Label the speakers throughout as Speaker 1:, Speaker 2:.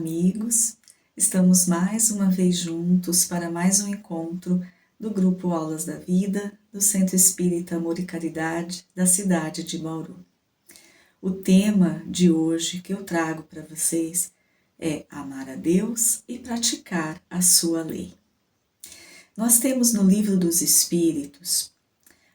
Speaker 1: amigos, estamos mais uma vez juntos para mais um encontro do Grupo Aulas da Vida do Centro Espírita Amor e Caridade da cidade de Bauru. O tema de hoje que eu trago para vocês é amar a Deus e praticar a sua lei. Nós temos no Livro dos Espíritos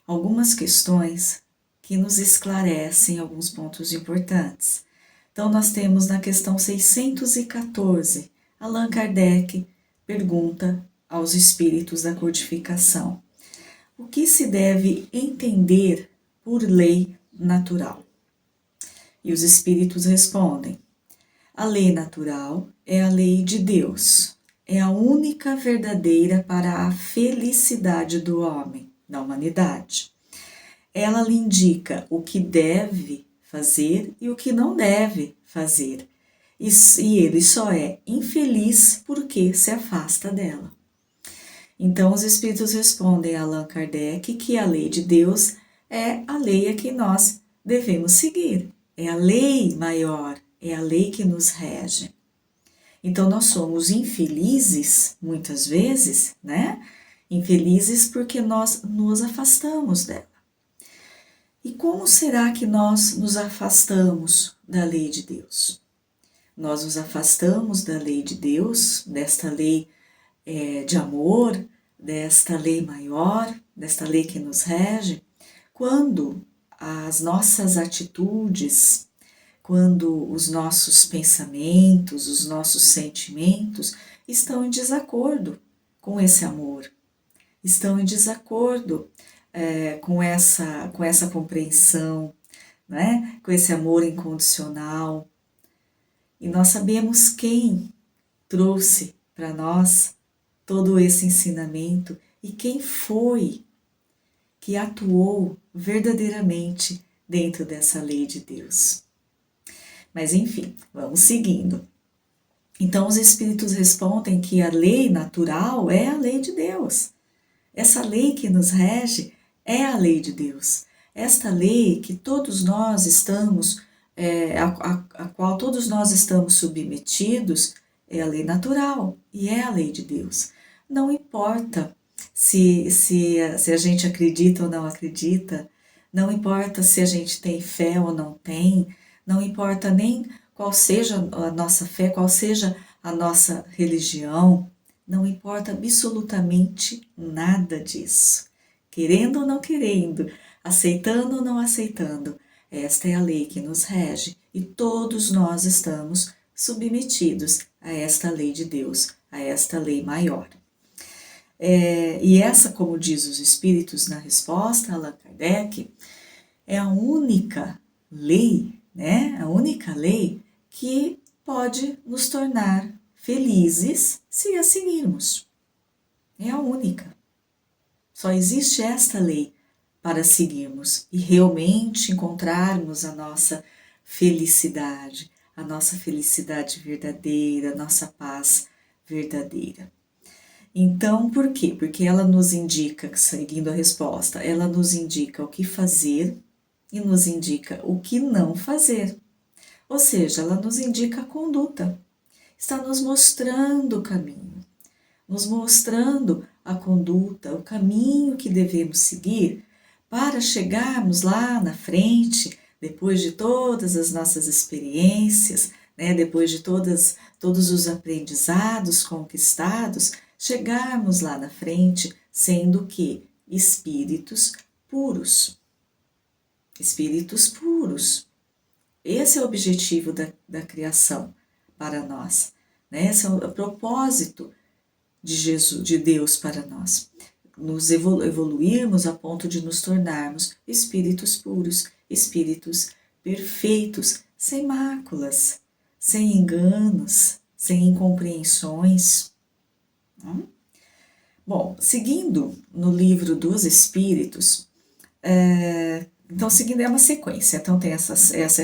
Speaker 1: algumas questões que nos esclarecem alguns pontos importantes. Então, nós temos na questão 614, Allan Kardec pergunta aos espíritos da codificação: o que se deve entender por lei natural? E os espíritos respondem: a lei natural é a lei de Deus, é a única verdadeira para a felicidade do homem, da humanidade. Ela lhe indica o que deve fazer e o que não deve fazer. E ele só é infeliz porque se afasta dela. Então, os espíritos respondem a Allan Kardec que a lei de Deus é a lei a que nós devemos seguir. É a lei maior, é a lei que nos rege. Então, nós somos infelizes, muitas vezes, né? Infelizes porque nós nos afastamos dela. E como será que nós nos afastamos da lei de Deus? Nós nos afastamos da lei de Deus, desta lei de amor, desta lei maior, desta lei que nos rege, quando as nossas atitudes, quando os nossos pensamentos, os nossos sentimentos estão em desacordo com esse amor, estão em desacordo com essa compreensão, né? Com esse amor incondicional. E nós sabemos quem trouxe para nós todo esse ensinamento e quem foi que atuou verdadeiramente dentro dessa lei de Deus. Mas enfim, vamos seguindo. Então os espíritos respondem que a lei natural é a lei de Deus. Essa lei que nos rege é a lei de Deus. Esta lei que todos nós estamos, a qual todos nós estamos submetidos, é a lei natural e é a lei de Deus. Não importa se a gente acredita ou não acredita, não importa se a gente tem fé ou não tem, não importa nem qual seja a nossa fé, qual seja a nossa religião, não importa absolutamente nada disso. Querendo ou não querendo, aceitando ou não aceitando, esta é a lei que nos rege e todos nós estamos submetidos a esta lei de Deus, a esta lei maior. E essa, como diz os espíritos na resposta a Allan Kardec, é a única lei, né? A única lei que pode nos tornar felizes se a seguirmos. É a única. Só existe esta lei para seguirmos e realmente encontrarmos a nossa felicidade verdadeira, a nossa paz verdadeira. Então, por quê? Porque ela nos indica, seguindo a resposta, ela nos indica o que fazer e nos indica o que não fazer. Ou seja, ela nos indica a conduta. Está nos mostrando o caminho, nos mostrando a conduta, o caminho que devemos seguir para chegarmos lá na frente, depois de todas as nossas experiências, né, depois de todos os aprendizados conquistados, chegarmos lá na frente sendo que espíritos puros. Espíritos puros. Esse é o objetivo da criação para nós, né? Esse é o propósito de Jesus, de Deus para nós. Nos evoluirmos a ponto de nos tornarmos espíritos puros, espíritos perfeitos, sem máculas, sem enganos, sem incompreensões. Bom, seguindo no livro dos Espíritos, então seguindo é uma sequência. Então tem essa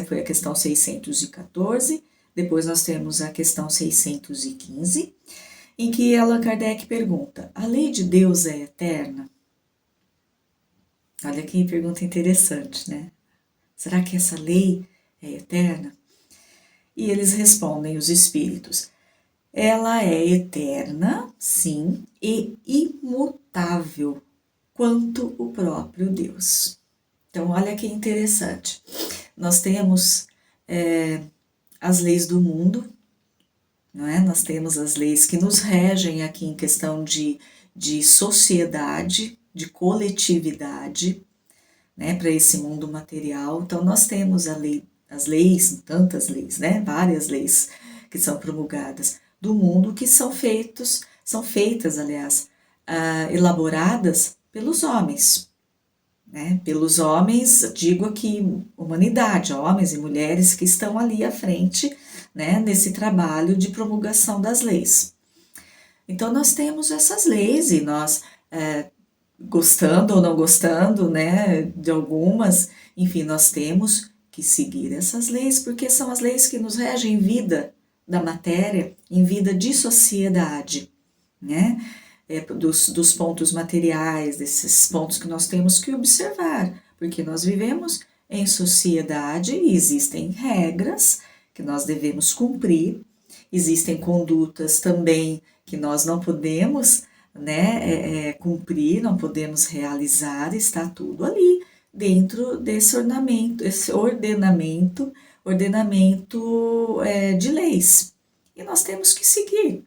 Speaker 1: foi a questão 614, depois nós temos a questão 615, em que Allan Kardec pergunta: a lei de Deus é eterna? Olha que pergunta interessante, né? Será que essa lei é eterna? E eles respondem, os espíritos: ela é eterna, sim, e imutável, quanto o próprio Deus. Então, olha que interessante. Nós temos as leis do mundo, não é? Nós temos as leis que nos regem aqui em questão de sociedade, de coletividade, né, para esse mundo material. Então, nós temos as leis, tantas leis, né, várias leis que são promulgadas do mundo, que são feitas, aliás, elaboradas pelos homens, né, pelos homens, digo aqui, humanidade, homens e mulheres que estão ali à frente, né, nesse trabalho de promulgação das leis. Então, nós temos essas leis e nós, gostando ou não gostando, né, de algumas, enfim, nós temos que seguir essas leis, porque são as leis que nos regem em vida da matéria, em vida de sociedade, né, dos pontos materiais, desses pontos que nós temos que observar, porque nós vivemos em sociedade e existem regras que nós devemos cumprir, existem condutas também que nós não podemos, né, cumprir, não podemos realizar, está tudo ali dentro desse ordenamento de leis. E nós temos que seguir,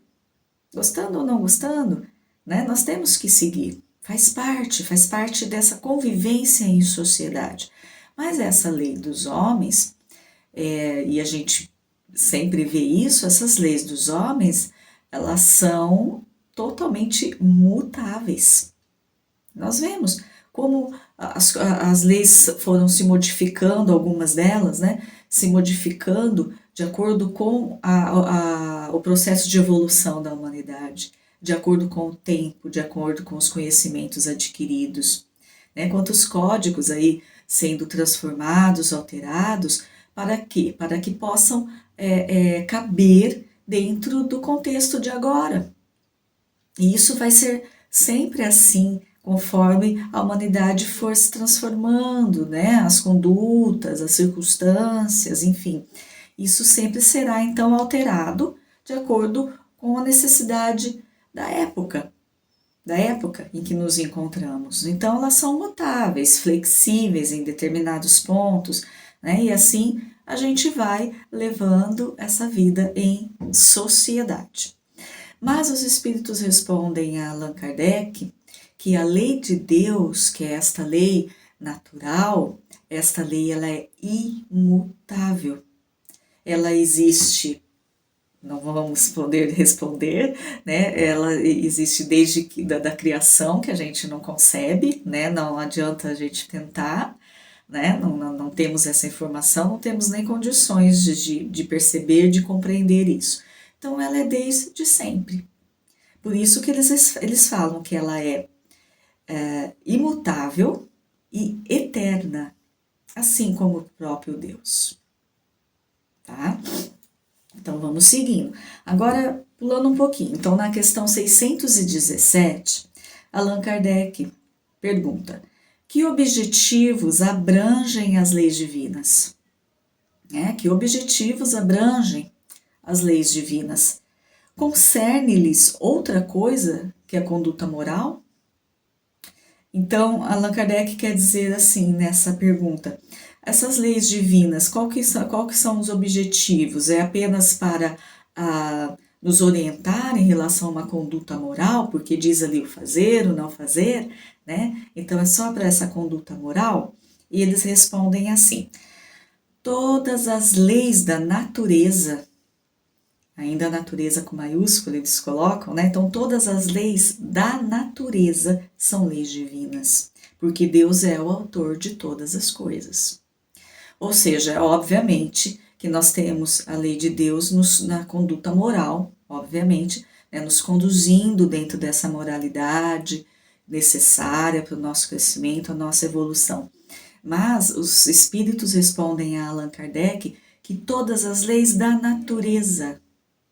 Speaker 1: gostando ou não gostando, né, nós temos que seguir. Faz parte dessa convivência em sociedade. Mas essa lei dos homens, e a gente sempre vê isso, essas leis dos homens, elas são totalmente mutáveis. Nós vemos como as leis foram se modificando, algumas delas, né, se modificando de acordo com o processo de evolução da humanidade, de acordo com o tempo, de acordo com os conhecimentos adquiridos, né, quantos códigos aí sendo transformados, alterados, para quê? Para que possam caber dentro do contexto de agora. E isso vai ser sempre assim, conforme a humanidade for se transformando, né? As condutas, as circunstâncias, enfim. Isso sempre será então alterado de acordo com a necessidade da época em que nos encontramos. Então, elas são mutáveis, flexíveis em determinados pontos, né? E assim a gente vai levando essa vida em sociedade. Mas os espíritos respondem a Allan Kardec que a lei de Deus, que é esta lei natural, esta lei ela é imutável. Ela existe, não vamos poder responder, né? Ela existe desde da criação, que a gente não concebe, né? Não adianta a gente tentar, né? Não temos essa informação, não temos nem condições de perceber, de compreender isso. Então, ela é desde sempre. Por isso que eles falam que ela é imutável e eterna, assim como o próprio Deus. Tá? Então, vamos seguindo. Agora, pulando um pouquinho. Então, na questão 617, Allan Kardec pergunta: que objetivos abrangem as leis divinas? Que objetivos abrangem as leis divinas? Concerne-lhes outra coisa que a conduta moral? Então, Allan Kardec quer dizer assim, nessa pergunta: essas leis divinas, qual que são os objetivos? É apenas para nos orientar em relação a uma conduta moral, porque diz ali o fazer, o não fazer, né? Então, é só para essa conduta moral? E eles respondem assim: todas as leis da natureza, ainda a natureza com maiúsculo eles colocam, né? Então, todas as leis da natureza são leis divinas, porque Deus é o autor de todas as coisas. Ou seja, obviamente que nós temos a lei de Deus na conduta moral, obviamente, né? Nos conduzindo dentro dessa moralidade necessária para o nosso crescimento, a nossa evolução. Mas os espíritos respondem a Allan Kardec que todas as leis da natureza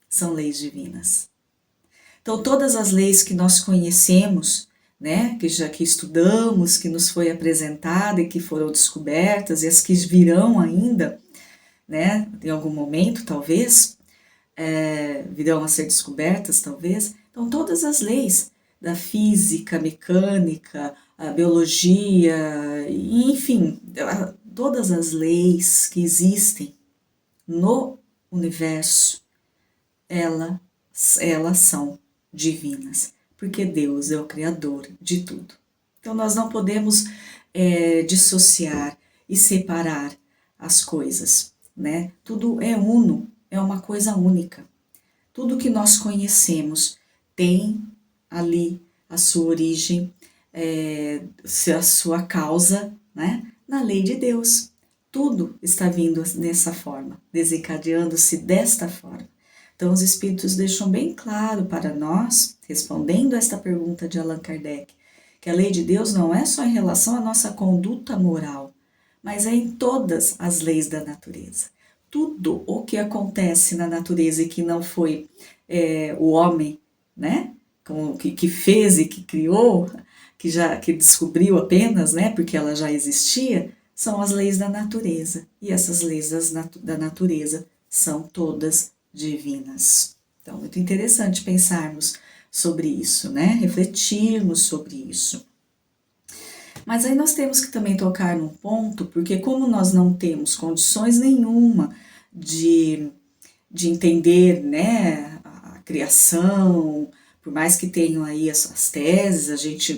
Speaker 1: são leis divinas. Então, todas as leis que nós conhecemos, né, que estudamos, que nos foi apresentada e que foram descobertas, e as que virão ainda, né, em algum momento talvez, virão a ser descobertas, talvez. Então, todas as leis da física, mecânica, a biologia, enfim, todas as leis que existem no universo, elas são divinas, porque Deus é o Criador de tudo. Então nós não podemos dissociar e separar as coisas, né? Tudo é uno, é uma coisa única. Tudo que nós conhecemos tem ali a sua origem, a sua causa, né? Na lei de Deus. Tudo está vindo nessa forma, desencadeando-se desta forma. Então, os Espíritos deixam bem claro para nós, respondendo a esta pergunta de Allan Kardec, que a lei de Deus não é só em relação à nossa conduta moral, mas é em todas as leis da natureza. Tudo o que acontece na natureza e que não foi o homem, né, que fez e que criou, que descobriu apenas, né, porque ela já existia, são as leis da natureza. E essas leis da natureza são todas divinas. Então, muito interessante pensarmos sobre isso, né? Refletirmos sobre isso. Mas aí nós temos que também tocar num ponto, porque como nós não temos condições nenhuma de entender, né, a criação, por mais que tenham aí as teses,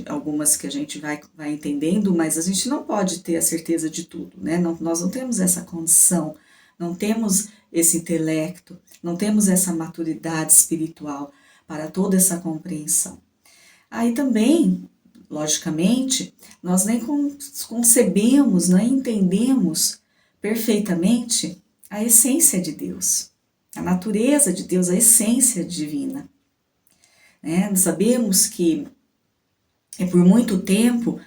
Speaker 1: algumas que a gente vai entendendo, mas a gente não pode ter a certeza de tudo, né? Nós não temos essa condição, não temos esse intelecto, não temos essa maturidade espiritual para toda essa compreensão. Aí também, logicamente, nós nem concebemos, nem entendemos perfeitamente a essência de Deus, a natureza de Deus, a essência divina. Né? Nós sabemos que por muito tempo,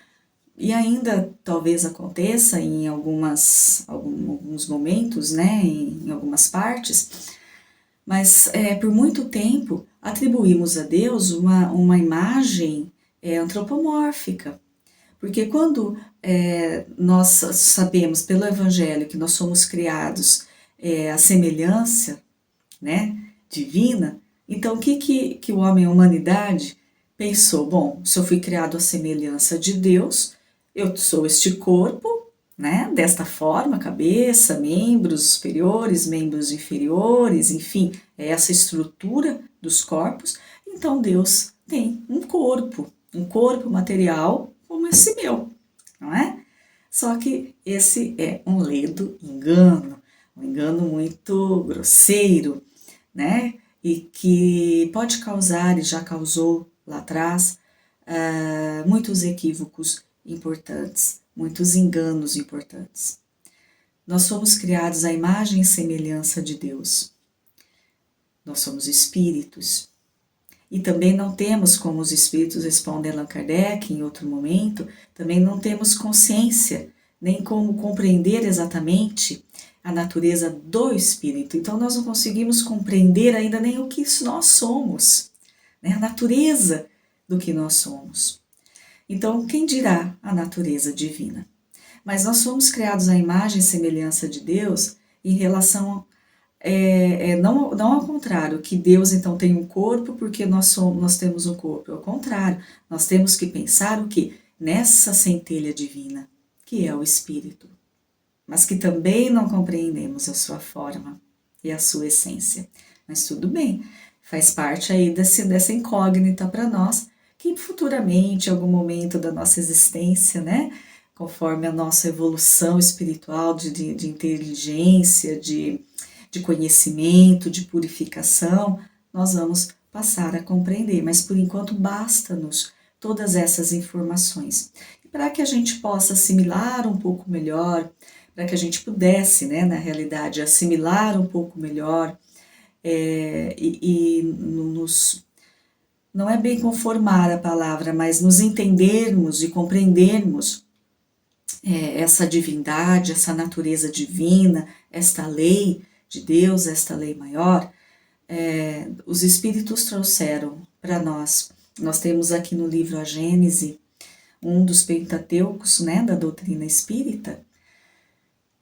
Speaker 1: e ainda talvez aconteça em alguns momentos, né, em algumas partes, mas por muito tempo atribuímos a Deus uma imagem antropomórfica, porque quando nós sabemos pelo Evangelho que nós somos criados à semelhança, né, divina, então o que o homem, a humanidade, pensou? Bom, se eu fui criado à semelhança de Deus, eu sou este corpo, né, desta forma, cabeça, membros superiores, membros inferiores, enfim, é essa estrutura dos corpos, então Deus tem um corpo material como esse meu, não é? Só que esse é um ledo engano, um engano muito grosseiro, né? E que pode causar, e já causou lá atrás, muitos equívocos importantes, muitos enganos importantes. Nós somos criados à imagem e semelhança de Deus. Nós somos espíritos. E também não temos, como os espíritos respondem Allan Kardec em outro momento, também não temos consciência, nem como compreender exatamente a natureza do espírito. Então nós não conseguimos compreender ainda nem o que nós somos, né? A natureza do que nós somos. Então, quem dirá a natureza divina? Mas nós somos criados à imagem e semelhança de Deus em relação não ao contrário, que Deus então tem um corpo porque nós temos um corpo. Ao contrário, nós temos que pensar o que? Nessa centelha divina, que é o Espírito, mas que também não compreendemos a sua forma e a sua essência. Mas tudo bem, faz parte aí dessa incógnita para nós, que futuramente, em algum momento da nossa existência, né, conforme a nossa evolução espiritual de inteligência, de conhecimento, de purificação, nós vamos passar a compreender, mas por enquanto basta-nos todas essas informações. E para que a gente possa assimilar um pouco melhor, para que a gente pudesse, né, na realidade, assimilar um pouco melhor não é bem conformar a palavra, mas nos entendermos e compreendermos essa divindade, essa natureza divina, esta lei de Deus, esta lei maior, os Espíritos trouxeram para nós. Nós temos aqui no livro A Gênese, um dos Pentateucos, né, da doutrina espírita,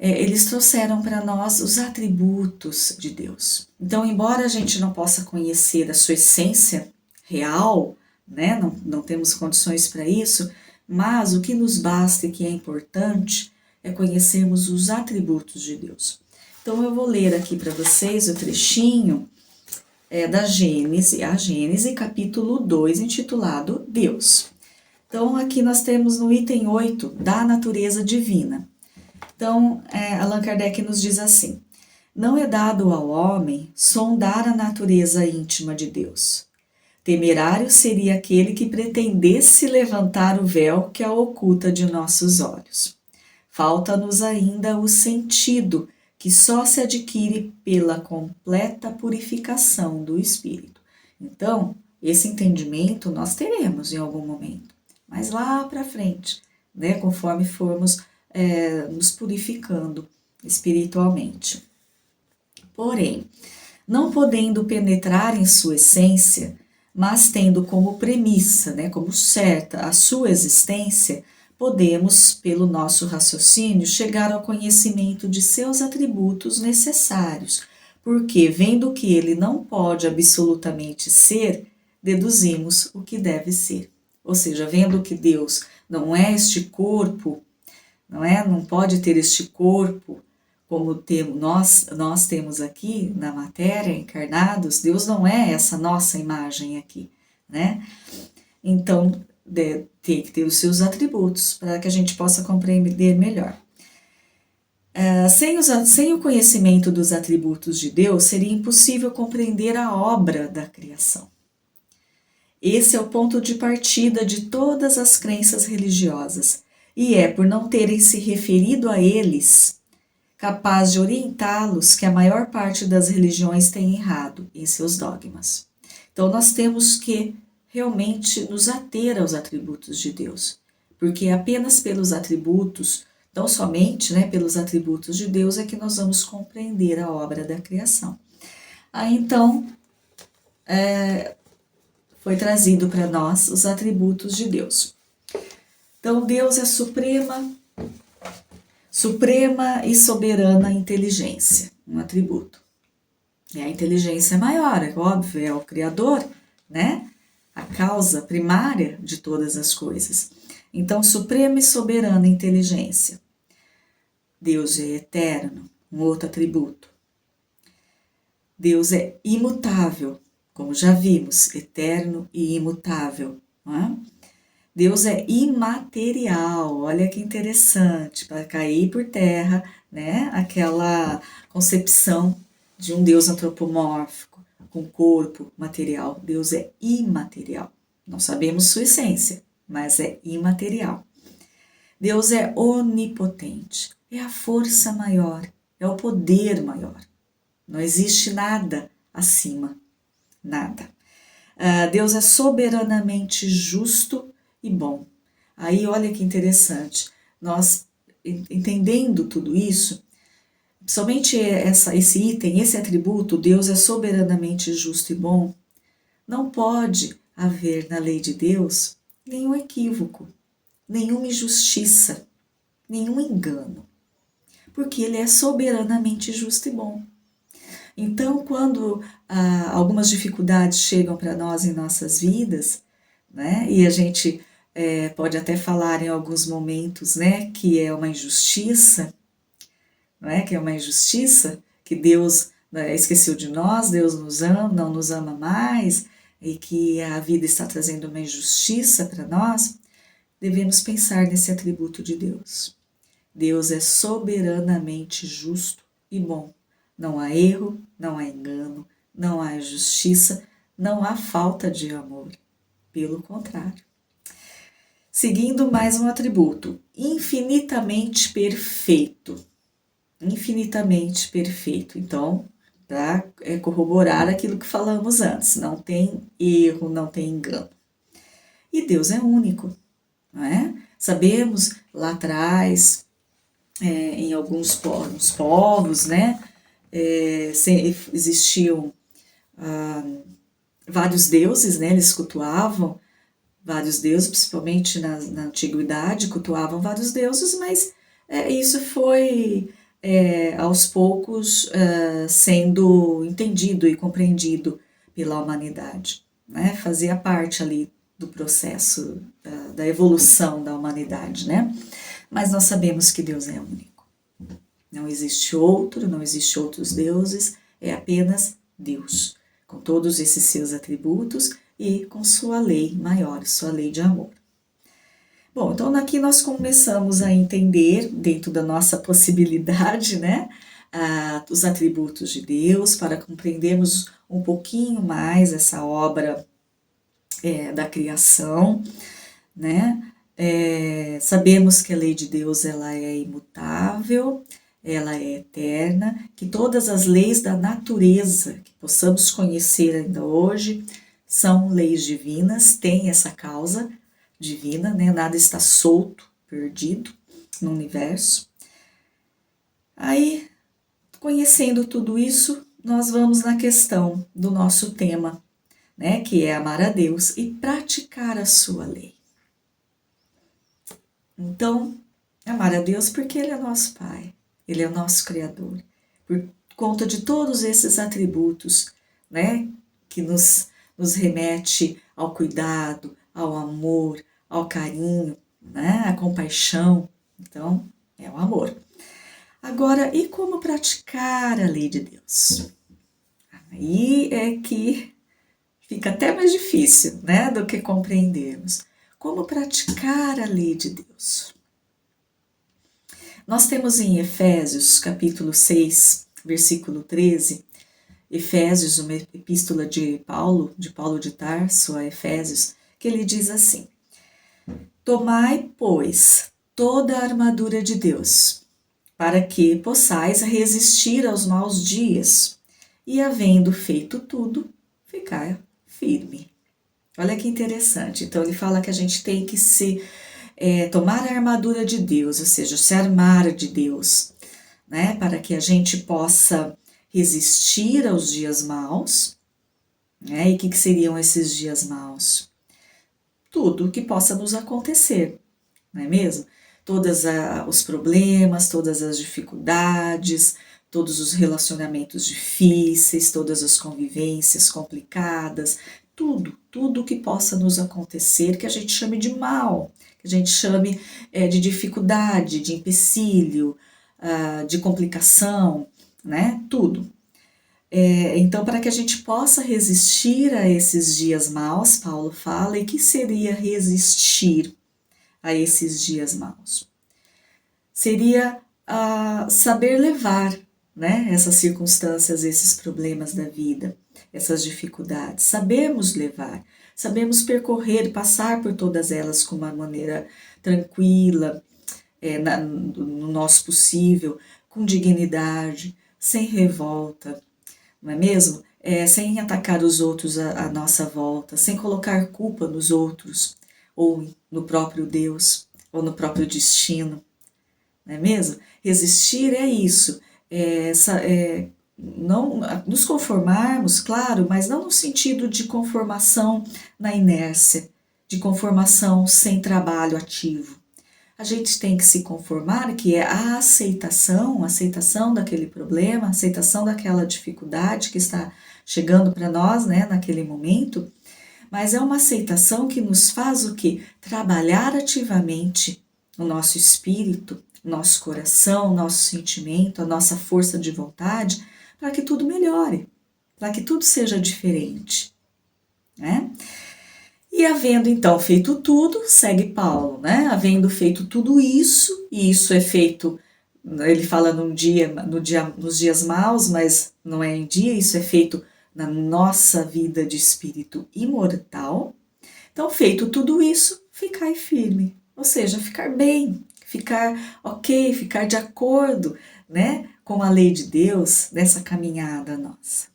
Speaker 1: eles trouxeram para nós os atributos de Deus. Então, embora a gente não possa conhecer a sua essência real, né, não temos condições para isso, mas o que nos basta e que é importante é conhecermos os atributos de Deus. Então, eu vou ler aqui para vocês o trechinho da Gênese, a Gênese, capítulo 2, intitulado Deus. Então, aqui nós temos no item 8, da natureza divina. Então, Allan Kardec nos diz assim: não é dado ao homem sondar a natureza íntima de Deus. Temerário seria aquele que pretendesse levantar o véu que a oculta de nossos olhos. Falta-nos ainda o sentido, que só se adquire pela completa purificação do espírito. Então, esse entendimento nós teremos em algum momento, mas lá para frente, né, conforme formos nos purificando espiritualmente. Porém, não podendo penetrar em sua essência, mas tendo como premissa, né, como certa a sua existência, podemos, pelo nosso raciocínio, chegar ao conhecimento de seus atributos necessários, porque, vendo que ele não pode absolutamente ser, deduzimos o que deve ser. Ou seja, vendo que Deus não é este corpo, não pode ter este corpo como nós temos aqui na matéria, encarnados. Deus não é essa nossa imagem aqui, né? Então, tem que ter os seus atributos para que a gente possa compreender melhor. Sem o conhecimento dos atributos de Deus, seria impossível compreender a obra da criação. Esse é o ponto de partida de todas as crenças religiosas, e é por não terem se referido a eles, capaz de orientá-los, que a maior parte das religiões tem errado em seus dogmas. Então, nós temos que realmente nos ater aos atributos de Deus, porque apenas pelos atributos, não somente, né, pelos atributos de Deus, é que nós vamos compreender a obra da criação. Aí, então, foi trazido para nós os atributos de Deus. Então, Deus é suprema e soberana inteligência, um atributo. E a inteligência maior, é óbvio, é o Criador, né? A causa primária de todas as coisas. Então, suprema e soberana inteligência. Deus é eterno, um outro atributo. Deus é imutável, como já vimos, eterno e imutável, não é? Deus é imaterial, olha que interessante, para cair por terra, né, aquela concepção de um Deus antropomórfico, com corpo material. Deus é imaterial, não sabemos sua essência, mas é imaterial. Deus é onipotente, é a força maior, é o poder maior, não existe nada acima, nada. Deus é soberanamente justo e bom. Aí olha que interessante, nós entendendo tudo isso, somente esse item, esse atributo, Deus é soberanamente justo e bom, não pode haver na lei de Deus nenhum equívoco, nenhuma injustiça, nenhum engano, porque Ele é soberanamente justo e bom. Então, quando algumas dificuldades chegam para nós em nossas vidas, né, e a gente pode até falar em alguns momentos, né, que é uma injustiça, não é? Que é uma injustiça, que Deus esqueceu de nós, Deus nos ama, não nos ama mais, e que a vida está trazendo uma injustiça para nós, devemos pensar nesse atributo de Deus. Deus é soberanamente justo e bom. Não há erro, não há engano, não há injustiça, não há falta de amor. Pelo contrário. Seguindo mais um atributo, infinitamente perfeito. Infinitamente perfeito. Então, para corroborar aquilo que falamos antes, não tem erro, não tem engano. E Deus é único, não é? Sabemos lá atrás, em alguns povos, né, existiam vários deuses, né, eles cultuavam vários deuses, principalmente na antiguidade, cultuavam vários deuses, mas isso foi aos poucos sendo entendido e compreendido pela humanidade, né? Fazia parte ali do processo da evolução da humanidade, né? Mas nós sabemos que Deus é único. Não existe outro, não existe outros deuses, é apenas Deus, com todos esses seus atributos e com sua lei maior, sua lei de amor. Bom, então aqui nós começamos a entender, dentro da nossa possibilidade, né, os atributos de Deus, para compreendermos um pouquinho mais essa obra da criação, né? Sabemos que a lei de Deus ela é imutável, ela é eterna, que todas as leis da natureza que possamos conhecer ainda hoje são leis divinas, têm essa causa divina, né? Nada está solto, perdido no universo. Aí, conhecendo tudo isso, nós vamos na questão do nosso tema, né? Que é amar a Deus e praticar a sua lei. Então, amar a Deus porque Ele é nosso Pai, Ele é o nosso Criador, por conta de todos esses atributos, né, que nos remete ao cuidado, ao amor, ao carinho, né, à compaixão. Então, é o amor. Agora, e como praticar a lei de Deus? Aí é que fica até mais difícil, né, do que compreendermos. Como praticar a lei de Deus? Nós temos em Efésios, capítulo 6, versículo 13, Efésios, uma epístola de Paulo de Tarso a Efésios, que ele diz assim: tomai, pois, toda a armadura de Deus, para que possais resistir aos maus dias, e havendo feito tudo, ficar firme. Olha que interessante. Então ele fala que a gente tem que tomar a armadura de Deus, ou seja, se armar de Deus, né? Para que a gente possa resistir aos dias maus, né? E o que seriam esses dias maus? Tudo o que possa nos acontecer, não é mesmo? Todos os problemas, todas as dificuldades, todos os relacionamentos difíceis, todas as convivências complicadas, tudo que possa nos acontecer, que a gente chame de mal, que a gente chame de dificuldade, de empecilho, de complicação, né? Tudo. Então, para que a gente possa resistir a esses dias maus, Paulo fala, e que seria resistir a esses dias maus? Seria saber levar, né, essas circunstâncias, esses problemas da vida, essas dificuldades. Sabemos levar, sabemos percorrer, passar por todas elas com uma maneira tranquila, no nosso possível, com dignidade, sem revolta, não é mesmo? Sem atacar os outros à nossa volta, sem colocar culpa nos outros, ou no próprio Deus, ou no próprio destino, não é mesmo? Resistir é isso, não nos conformarmos, claro, mas não no sentido de conformação na inércia, de conformação sem trabalho ativo. A gente tem que se conformar, que é a aceitação daquele problema, a aceitação daquela dificuldade que está chegando para nós, né, naquele momento, mas é uma aceitação que nos faz o quê? Trabalhar ativamente o nosso espírito, nosso coração, nosso sentimento, a nossa força de vontade, para que tudo melhore, para que tudo seja diferente, né? E havendo então feito tudo, segue Paulo, né? Havendo feito tudo isso, e isso é feito, ele fala nos dias maus, mas não é em dia, isso é feito na nossa vida de espírito imortal. Então, feito tudo isso, ficai firme, ou seja, ficar bem, ficar ok, ficar de acordo, né, com a lei de Deus nessa caminhada nossa.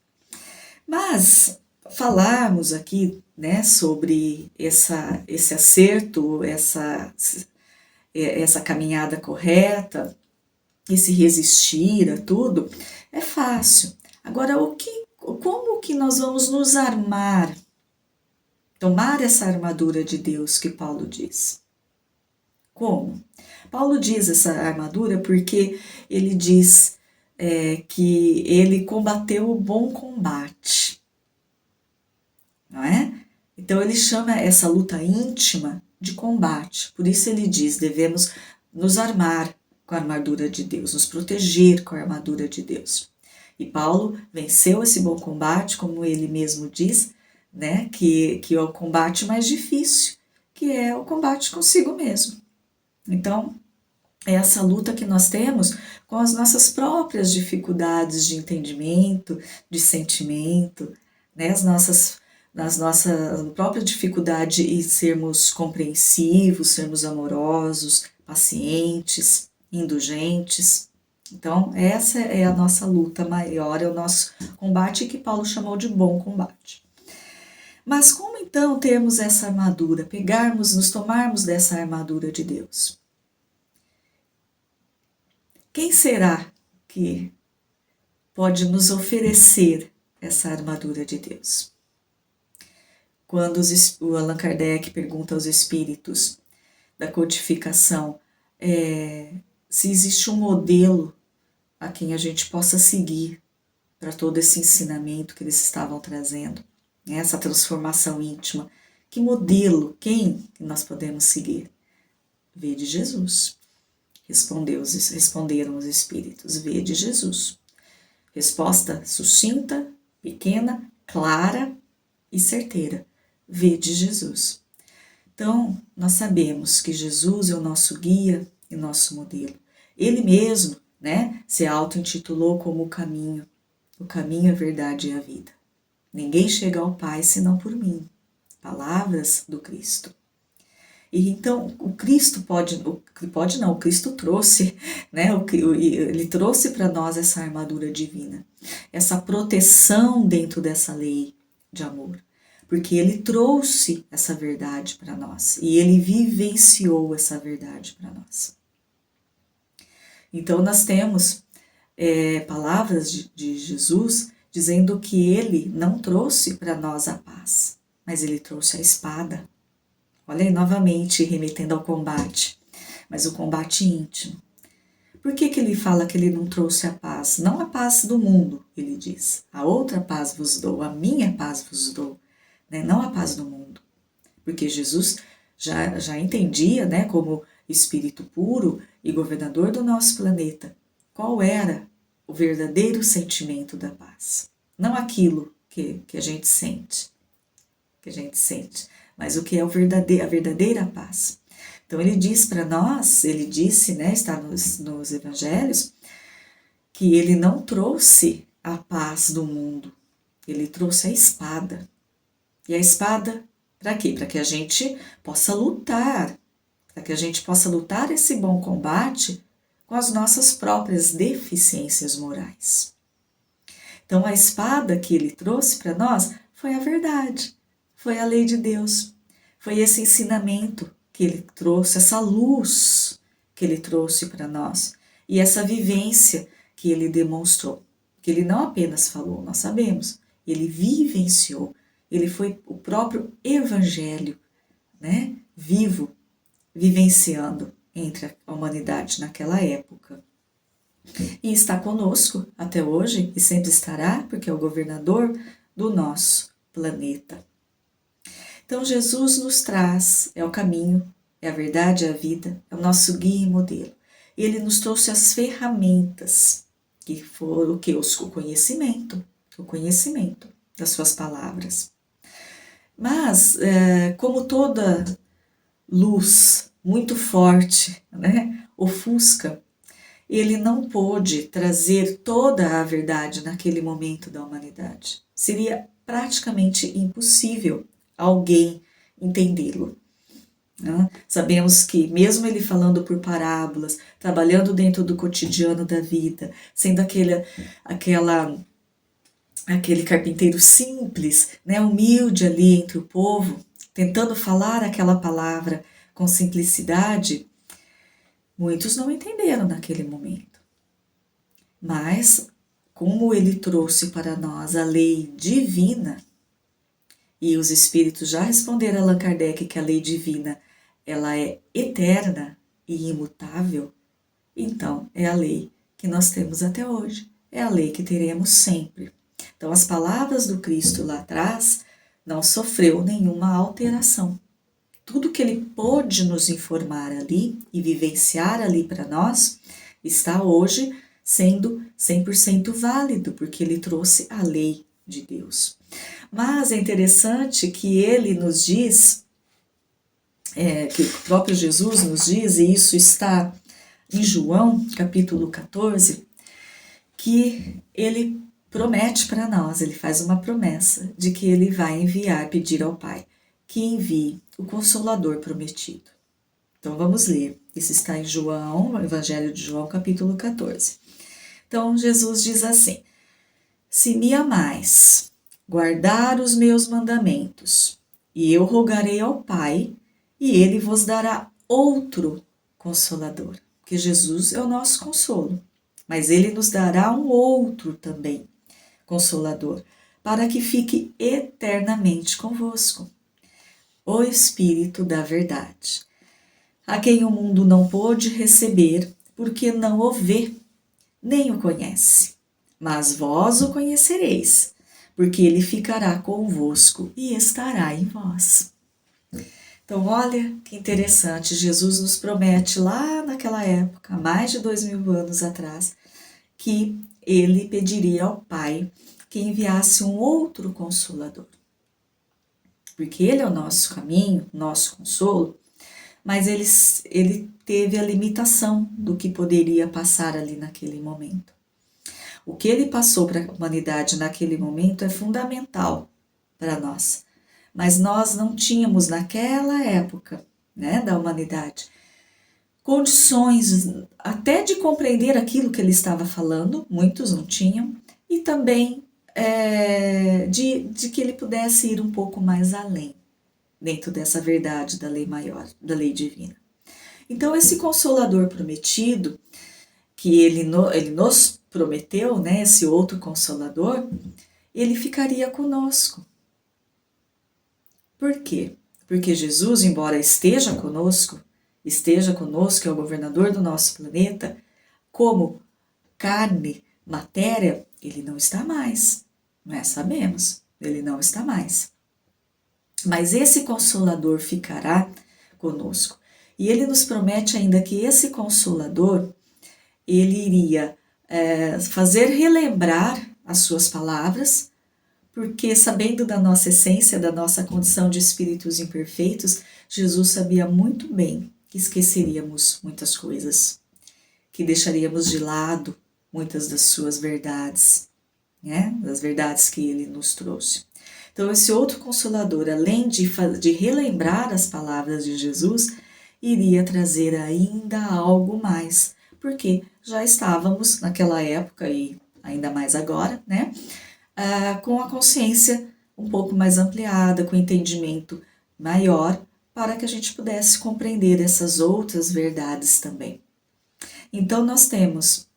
Speaker 1: Mas falarmos aqui, né, sobre esse acerto, essa caminhada correta, esse resistir a tudo, é fácil. Agora, como que nós vamos nos armar? Tomar essa armadura de Deus que Paulo diz. Como? Paulo diz essa armadura porque ele diz que ele combateu o bom combate, não é? Então ele chama essa luta íntima de combate. Por isso ele diz, devemos nos armar com a armadura de Deus, nos proteger com a armadura de Deus. E Paulo venceu esse bom combate, como ele mesmo diz, né, que é o combate mais difícil, que é o combate consigo mesmo. Então, é essa luta que nós temos com as nossas próprias dificuldades de entendimento, de sentimento, né, as nossas próprias dificuldades em sermos compreensivos, sermos amorosos, pacientes, indulgentes. Então, essa é a nossa luta maior, é o nosso combate que Paulo chamou de bom combate. Mas como então termos essa armadura, nos tomarmos dessa armadura de Deus? Quem será que pode nos oferecer essa armadura de Deus? Quando o Allan Kardec pergunta aos espíritos da codificação se existe um modelo a quem a gente possa seguir para todo esse ensinamento que eles estavam trazendo, essa transformação íntima, que modelo, quem nós podemos seguir? Vede Jesus. Responderam os espíritos, vede Jesus. Resposta sucinta, pequena, clara e certeira. Vede Jesus. Então, nós sabemos que Jesus é o nosso guia e nosso modelo. Ele mesmo, né, se auto-intitulou como o caminho, a verdade e a vida. Ninguém chega ao Pai senão por mim. Palavras do Cristo. E então, o Cristo o Cristo trouxe, né, ele trouxe para nós essa armadura divina, essa proteção dentro dessa lei de amor, porque ele trouxe essa verdade para nós e ele vivenciou essa verdade para nós. Então, nós temos palavras de Jesus dizendo que ele não trouxe para nós a paz, mas ele trouxe a espada. Olha aí, novamente, remetendo ao combate, mas o combate íntimo. Por que ele fala que ele não trouxe a paz? Não a paz do mundo, ele diz. A outra paz vos dou, a minha paz vos dou, né? Não a paz do mundo. Porque Jesus já entendia, né, como espírito puro e governador do nosso planeta, qual era o verdadeiro sentimento da paz. Não aquilo que a gente sente, mas o que é a verdadeira paz. Então ele diz para nós, ele disse, né, está nos evangelhos, que ele não trouxe a paz do mundo, ele trouxe a espada. E a espada para quê? Para que a gente possa lutar, esse bom combate com as nossas próprias deficiências morais. Então a espada que ele trouxe para nós foi a verdade. Foi a lei de Deus, foi esse ensinamento que ele trouxe, essa luz que ele trouxe para nós e essa vivência que ele demonstrou, que ele não apenas falou, nós sabemos, ele vivenciou, ele foi o próprio evangelho, né, vivo, vivenciando entre a humanidade naquela época. E está conosco até hoje e sempre estará, porque é o governador do nosso planeta. Então, Jesus nos traz, é o caminho, é a verdade, é a vida, é o nosso guia e modelo. E ele nos trouxe as ferramentas, que foram o que? O conhecimento das suas palavras. Mas, como toda luz muito forte, né, ofusca, ele não pôde trazer toda a verdade naquele momento da humanidade. Seria praticamente impossível alguém entendê-lo. Né? Sabemos que mesmo ele falando por parábolas, trabalhando dentro do cotidiano da vida, sendo aquele carpinteiro simples, né, humilde ali entre o povo, tentando falar aquela palavra com simplicidade, muitos não entenderam naquele momento. Mas, como ele trouxe para nós a lei divina, e os espíritos já responderam a Allan Kardec que a lei divina ela é eterna, e imutável, então é a lei que nós temos até hoje, é a lei que teremos sempre. Então as palavras do Cristo lá atrás não sofreu nenhuma alteração. Tudo que ele pôde nos informar ali e vivenciar ali para nós está hoje sendo 100% válido, porque ele trouxe a lei de Deus. Mas é interessante que ele nos diz, que o próprio Jesus nos diz, e isso está em João, capítulo 14, que ele promete para nós, ele faz uma promessa de que ele vai enviar, pedir ao Pai, que envie o Consolador prometido. Então vamos ler, isso está em João, no Evangelho de João, capítulo 14. Então Jesus diz assim: se me amais, guardar os meus mandamentos, e eu rogarei ao Pai, e ele vos dará outro Consolador. Porque Jesus é o nosso consolo, mas ele nos dará um outro também, Consolador, para que fique eternamente convosco. O Espírito da Verdade, a quem o mundo não pôde receber, porque não o vê, nem o conhece. Mas vós o conhecereis, porque ele ficará convosco e estará em vós. Então, olha que interessante, Jesus nos promete lá naquela época, há mais de 2000 anos atrás, que ele pediria ao Pai que enviasse um outro Consolador. Porque ele é o nosso caminho, nosso consolo, mas ele teve a limitação do que poderia passar ali naquele momento. O que ele passou para a humanidade naquele momento é fundamental para nós, mas nós não tínhamos naquela época, né, da humanidade, condições até de compreender aquilo que ele estava falando, muitos não tinham, e também de que ele pudesse ir um pouco mais além, dentro dessa verdade da lei maior, da lei divina. Então esse Consolador prometido, que ele nos prometeu, né, esse outro Consolador, ele ficaria conosco. Por quê? Porque Jesus, embora esteja conosco, é o governador do nosso planeta, como carne, matéria, ele não está mais. Nós sabemos, ele não está mais. Mas esse Consolador ficará conosco. E ele nos promete ainda que esse Consolador, ele iria fazer relembrar as suas palavras, porque sabendo da nossa essência, da nossa condição de espíritos imperfeitos, Jesus sabia muito bem que esqueceríamos muitas coisas, que deixaríamos de lado muitas das suas verdades, né? Das verdades que ele nos trouxe. Então esse outro Consolador, além de relembrar as palavras de Jesus, iria trazer ainda algo mais, porque já estávamos naquela época e ainda mais agora, né, com a consciência um pouco mais ampliada, com entendimento maior, para que a gente pudesse compreender essas outras verdades também. Então nós temos,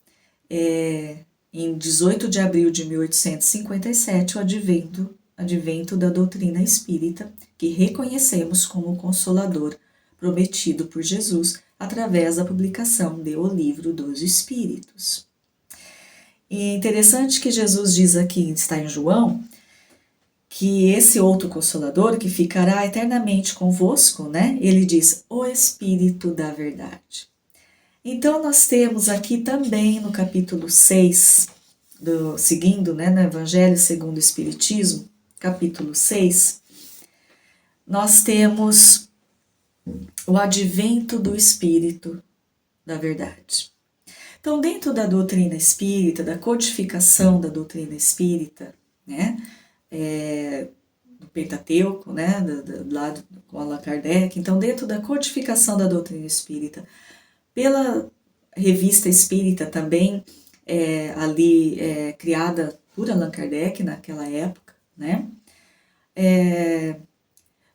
Speaker 1: em 18 de abril de 1857, o advento da doutrina espírita, que reconhecemos como o Consolador prometido por Jesus através da publicação de O Livro dos Espíritos. E é interessante que Jesus diz aqui, está em João, que esse outro Consolador que ficará eternamente convosco, né? Ele diz, o Espírito da Verdade. Então nós temos aqui também no capítulo 6, seguindo, né, no Evangelho segundo o Espiritismo, capítulo 6, nós temos o advento do Espírito da Verdade. Então, dentro da doutrina espírita, da codificação da doutrina espírita, né, do Pentateuco, né, lá com Allan Kardec, então, dentro da codificação da doutrina espírita, pela Revista Espírita também, criada por Allan Kardec naquela época, né,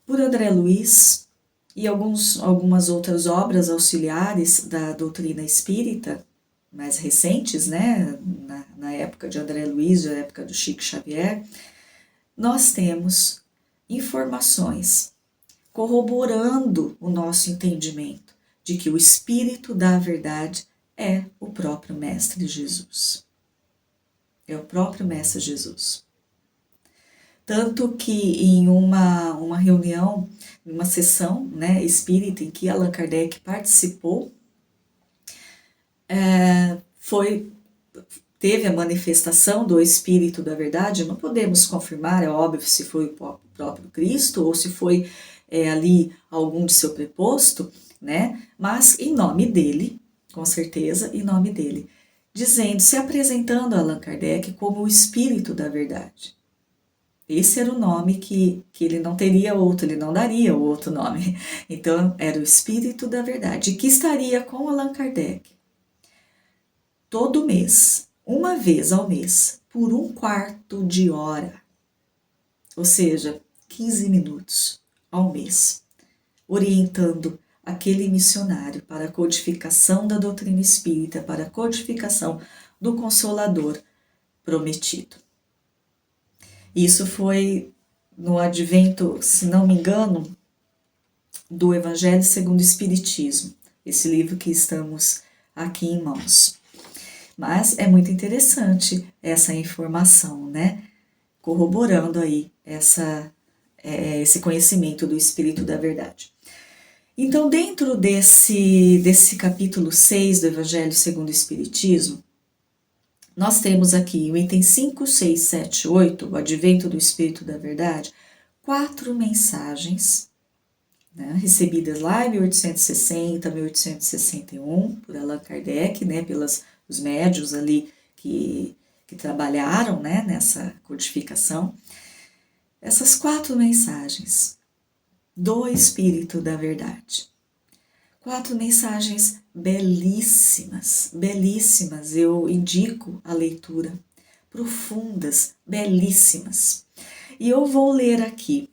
Speaker 1: por André Luiz e algumas outras obras auxiliares da doutrina espírita, mais recentes, né, na época de André Luiz, na época do Chico Xavier, nós temos informações corroborando o nosso entendimento de que o Espírito da verdade é o próprio Mestre Jesus. É o próprio Mestre Jesus. Tanto que em uma reunião, uma sessão, né, espírita em que Allan Kardec participou, teve a manifestação do Espírito da verdade. Não podemos confirmar, é óbvio, se foi o próprio Cristo ou se foi ali algum de seu preposto, né? Mas em nome dele, com certeza, em nome dele, dizendo, se apresentando a Allan Kardec como o Espírito da verdade. Esse era o nome que ele não teria outro, ele não daria outro nome. Então, era o Espírito da verdade, que estaria com Allan Kardec todo mês, uma vez ao mês, por 1/4 de hora, ou seja, 15 minutos ao mês, orientando aquele missionário para a codificação da doutrina espírita, para a codificação do Consolador prometido. Isso foi no advento, se não me engano, do Evangelho segundo o Espiritismo, esse livro que estamos aqui em mãos. Mas é muito interessante essa informação, né? Corroborando aí esse conhecimento do Espírito da Verdade. Então, dentro desse capítulo 6 do Evangelho segundo o Espiritismo, nós temos aqui o item 5, 6, 7, 8, o advento do Espírito da Verdade, 4 mensagens, né, recebidas lá em 1860, 1861, por Allan Kardec, né, pelos médiuns ali que trabalharam, né, nessa codificação. Essas 4 mensagens do Espírito da Verdade. 4 mensagens belíssimas, belíssimas, eu indico a leitura, profundas, belíssimas. E eu vou ler aqui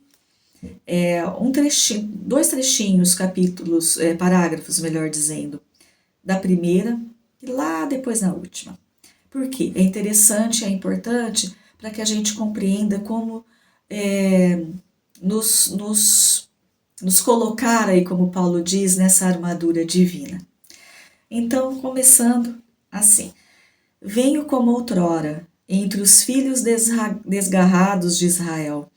Speaker 1: dois trechinhos, capítulos, parágrafos, melhor dizendo, da primeira e lá depois na última. Por quê? É interessante, é importante para que a gente compreenda como nos colocar aí, como Paulo diz, nessa armadura divina. Então, começando assim: venho como outrora, entre os filhos desgarrados de Israel,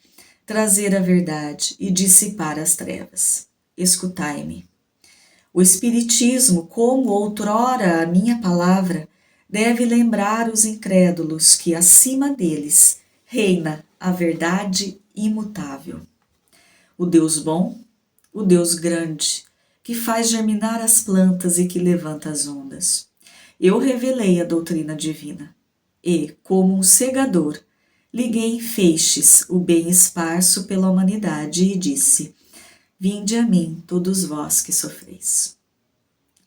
Speaker 1: trazer a verdade e dissipar as trevas. Escutai-me. O Espiritismo, como outrora a minha palavra, deve lembrar os incrédulos que acima deles reina a verdade imutável. O Deus bom, o Deus grande, que faz germinar as plantas e que levanta as ondas. Eu revelei a doutrina divina e, como um segador, liguei em feixes o bem esparso pela humanidade e disse: vinde a mim, todos vós que sofreis.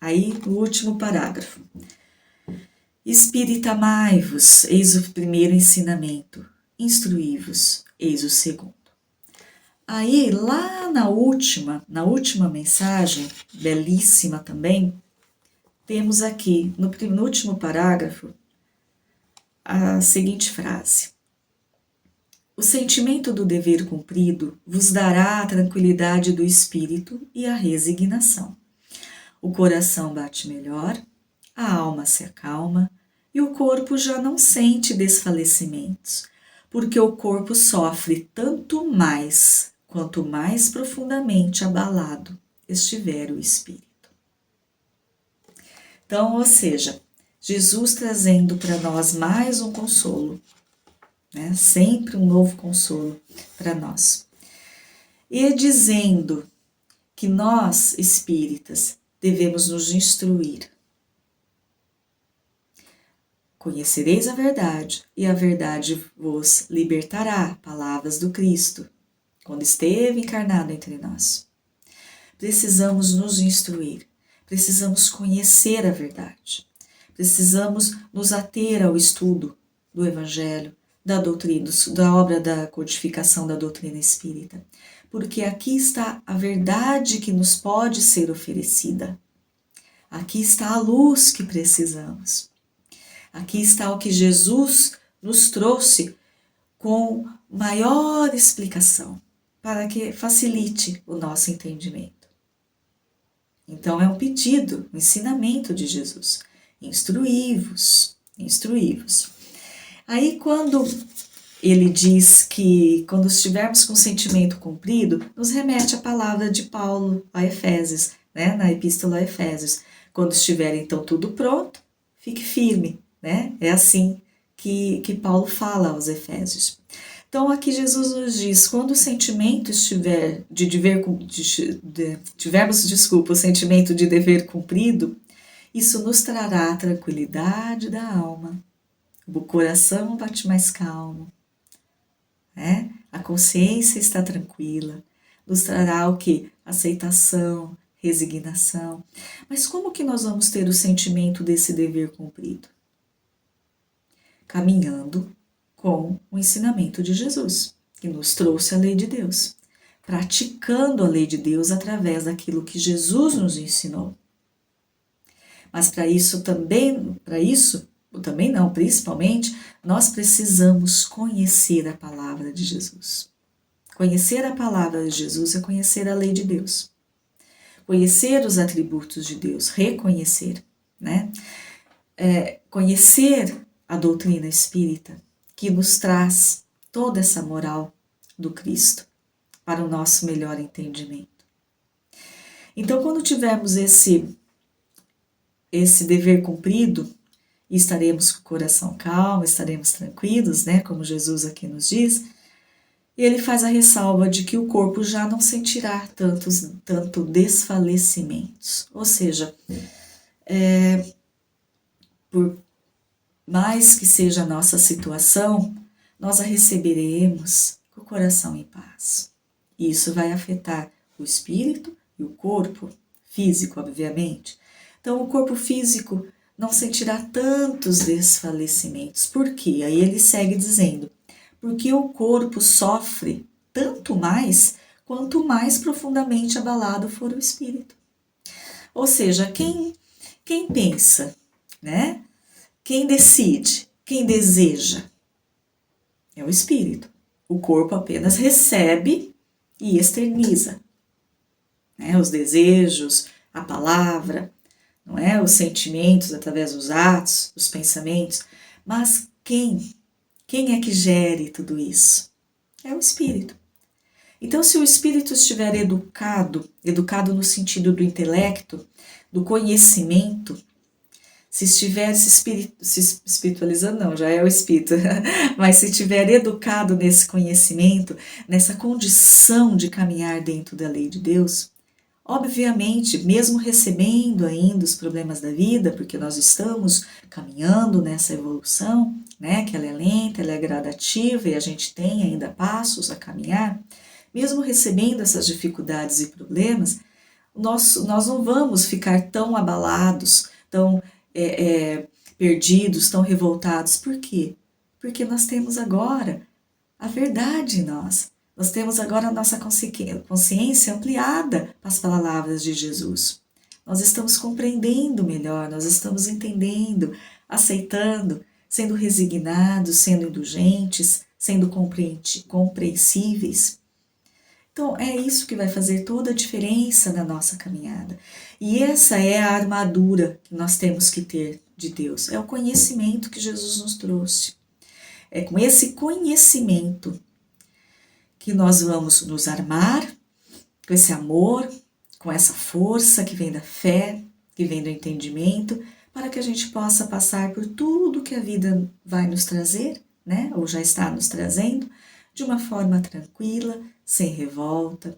Speaker 1: Aí, o último parágrafo. Espírita, amai-vos, eis o primeiro ensinamento. Instruí-vos, eis o segundo. Aí, lá na última mensagem, belíssima também, temos aqui, no último parágrafo, a seguinte frase: o sentimento do dever cumprido vos dará a tranquilidade do espírito e a resignação. O coração bate melhor, a alma se acalma e o corpo já não sente desfalecimentos, porque o corpo sofre tanto mais quanto mais profundamente abalado estiver o espírito. Então, ou seja, Jesus trazendo para nós mais um consolo, né? Sempre um novo consolo para nós. E dizendo que nós, espíritas, devemos nos instruir. Conhecereis a verdade, e a verdade vos libertará, palavras do Cristo, quando esteve encarnado entre nós. Precisamos nos instruir, precisamos conhecer a verdade, precisamos nos ater ao estudo do Evangelho, da doutrina, da obra da codificação da doutrina espírita, porque aqui está a verdade que nos pode ser oferecida. Aqui está a luz que precisamos. Aqui está o que Jesus nos trouxe com maior explicação, para que facilite o nosso entendimento. Então é um pedido, um ensinamento de Jesus. Instruí-vos, instruí-vos. Aí quando ele diz que quando estivermos com o sentimento cumprido, nos remete à palavra de Paulo a Efésios, né? Na Epístola a Efésios. Quando estiver então tudo pronto, fique firme, né? É assim que Paulo fala aos Efésios. Então aqui Jesus nos diz, quando o sentimento estiver tivermos, desculpa, o sentimento de dever cumprido, isso nos trará a tranquilidade da alma. O coração bate mais calmo, né? A consciência está tranquila. Nos trará o que? Aceitação, resignação. Mas como que nós vamos ter o sentimento desse dever cumprido? Caminhando com o ensinamento de Jesus, que nos trouxe a lei de Deus, praticando a lei de Deus através daquilo que Jesus nos ensinou. Mas principalmente, nós precisamos conhecer a palavra de Jesus. Conhecer a palavra de Jesus é conhecer a lei de Deus. Conhecer os atributos de Deus, reconhecer, né? Conhecer a doutrina espírita, que nos traz toda essa moral do Cristo para o nosso melhor entendimento. Então, quando tivermos esse dever cumprido, e estaremos com o coração calmo, estaremos tranquilos, né, como Jesus aqui nos diz, e ele faz a ressalva de que o corpo já não sentirá tanto desfalecimentos. Ou seja, por mais que seja a nossa situação, nós a receberemos com o coração em paz. E isso vai afetar o espírito e o corpo físico, obviamente. Então, o corpo físico não sentirá tantos desfalecimentos. Por quê? Aí ele segue dizendo, porque o corpo sofre tanto mais, quanto mais profundamente abalado for o espírito. Ou seja, quem pensa, né? Quem decide, quem deseja, é o espírito. O corpo apenas recebe e externiza, né? Os desejos, a palavra, não é? Os sentimentos através dos atos, dos pensamentos. Mas quem é que gere tudo isso? É o espírito. Então, se o espírito estiver educado no sentido do intelecto, do conhecimento, se estiver se espiritualizando, não, já é o espírito, mas se estiver educado nesse conhecimento, nessa condição de caminhar dentro da lei de Deus, obviamente, mesmo recebendo ainda os problemas da vida, porque nós estamos caminhando nessa evolução, né, que ela é lenta, ela é gradativa e a gente tem ainda passos a caminhar, mesmo recebendo essas dificuldades e problemas, nós não vamos ficar tão abalados, tão perdidos, tão revoltados. Por quê? Porque nós temos agora a verdade em nós. Nós temos agora a nossa consciência ampliada para as palavras de Jesus. Nós estamos compreendendo melhor, nós estamos entendendo, aceitando, sendo resignados, sendo indulgentes, sendo compreensíveis. Então, é isso que vai fazer toda a diferença na nossa caminhada. E essa é a armadura que nós temos que ter de Deus. É o conhecimento que Jesus nos trouxe. É com esse conhecimento que nós vamos nos armar, com esse amor, com essa força que vem da fé, que vem do entendimento, para que a gente possa passar por tudo que a vida vai nos trazer, né? Ou já está nos trazendo, de uma forma tranquila, sem revolta,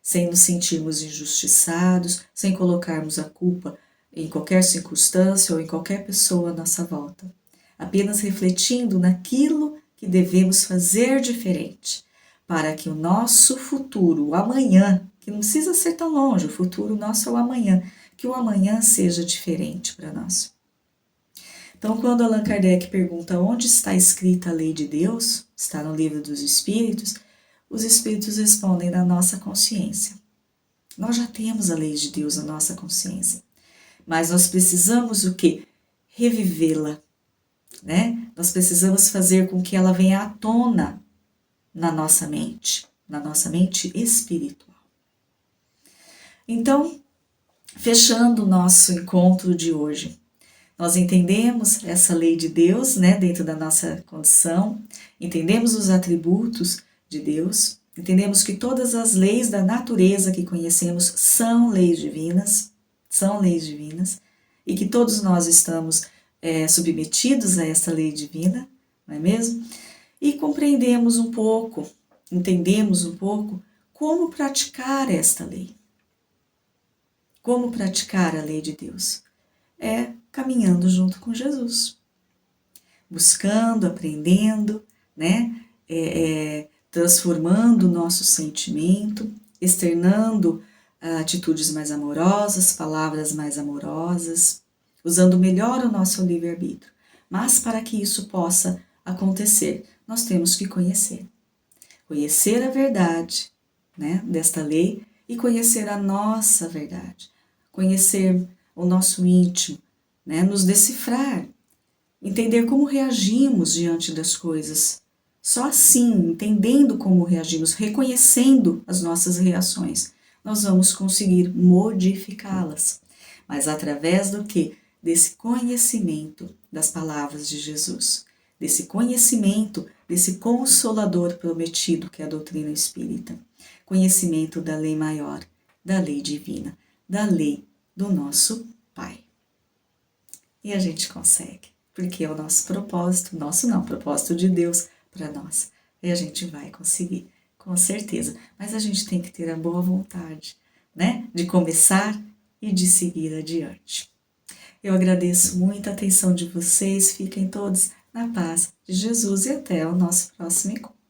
Speaker 1: sem nos sentirmos injustiçados, sem colocarmos a culpa em qualquer circunstância ou em qualquer pessoa à nossa volta. Apenas refletindo naquilo que devemos fazer diferente, para que o nosso futuro, o amanhã, que não precisa ser tão longe, o futuro nosso é o amanhã, que o amanhã seja diferente para nós. Então, quando Allan Kardec pergunta onde está escrita a lei de Deus, está no livro dos Espíritos, os Espíritos respondem na nossa consciência. Nós já temos a lei de Deus na nossa consciência, mas nós precisamos o quê? Revivê-la, né? Nós precisamos fazer com que ela venha à tona na nossa mente espiritual. Então, fechando o nosso encontro de hoje. Nós entendemos essa lei de Deus, né, dentro da nossa condição, entendemos os atributos de Deus, entendemos que todas as leis da natureza que conhecemos são leis divinas, e que todos nós estamos submetidos a essa lei divina, não é mesmo? E compreendemos um pouco, entendemos um pouco como praticar esta lei. Como praticar a lei de Deus? É caminhando junto com Jesus, buscando, aprendendo, né? Transformando o nosso sentimento, externando atitudes mais amorosas, palavras mais amorosas, usando melhor o nosso livre-arbítrio. Mas para que isso possa acontecer, nós temos que conhecer a verdade, né, desta lei e conhecer a nossa verdade, conhecer o nosso íntimo, né, nos decifrar, entender como reagimos diante das coisas. Só assim, entendendo como reagimos, reconhecendo as nossas reações, nós vamos conseguir modificá-las. Mas através do quê? Desse conhecimento das palavras de Jesus, desse conhecimento desse Consolador prometido que é a doutrina espírita, conhecimento da lei maior, da lei divina, da lei do nosso Pai. E a gente consegue, porque é o nosso propósito, propósito de Deus para nós. E a gente vai conseguir, com certeza. Mas a gente tem que ter a boa vontade, né? De começar e de seguir adiante. Eu agradeço muito a atenção de vocês, fiquem todos na paz de Jesus e até o nosso próximo encontro.